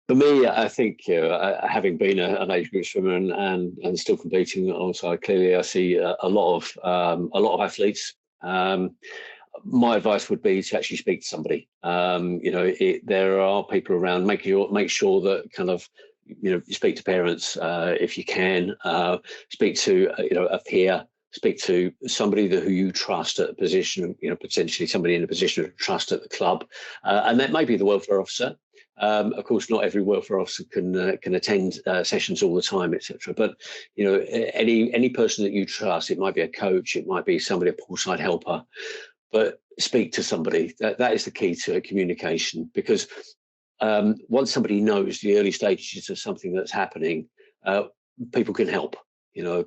For me, I think having been an age group swimmer and still competing alongside, clearly I see a lot of athletes. My advice would be to actually speak to somebody. There are people around. Make sure that kind of you speak to parents if you can. Speak to a peer. Speak to somebody who you trust at a position. Potentially somebody in a position of trust at the club, and that may be the welfare officer. Of course, not every welfare officer can attend sessions all the time, etc. But any person that you trust, it might be a coach, it might be somebody, a poolside helper, but speak to somebody. That is the key to communication, because once somebody knows the early stages of something that's happening, people can help.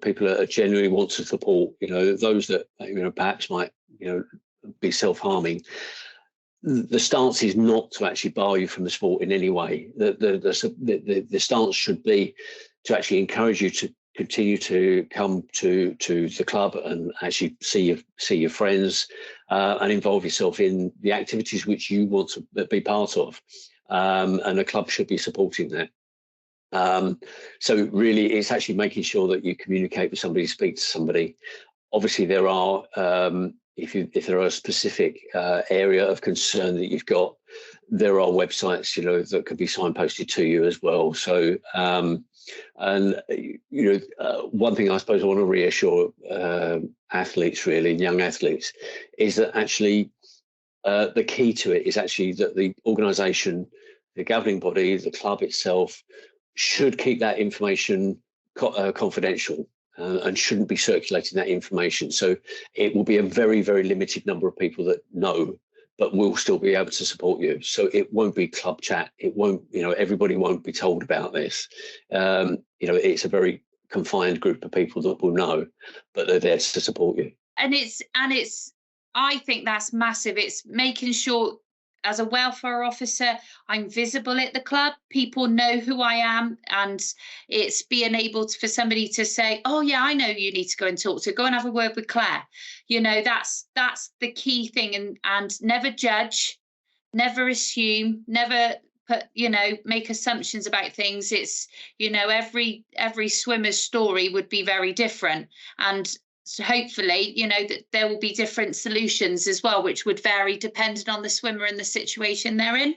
People are genuinely want to support. Those that perhaps might be self-harming. The stance is not to actually bar you from the sport in any way. The stance should be to actually encourage you to continue to come to the club and actually see your friends and involve yourself in the activities which you want to be part of, and the club should be supporting that. So really, it's actually making sure that you communicate with somebody, speak to somebody. Obviously, there are. If there are a specific area of concern that you've got, there are websites, that could be signposted to you as well. So, one thing I suppose I want to reassure athletes, really, young athletes, is that actually the key to it is actually that the organisation, the governing body, the club itself, should keep that information confidential. And shouldn't be circulating that information. So it will be a very, very limited number of people that know, but will still be able to support you. So it won't be club chat. It won't, everybody won't be told about this. It's a very confined group of people that will know, but they're there to support you. And I think that's massive. It's making sure, as a welfare officer, I'm visible at the club. People know who I am, and it's being able for somebody to say, "Oh yeah, I know you need to go and talk to. Go and have a word with Claire." That's the key thing, and never judge, never assume, never put make assumptions about things. It's every swimmer's story would be very different, and so hopefully, that there will be different solutions as well, which would vary depending on the swimmer and the situation they're in.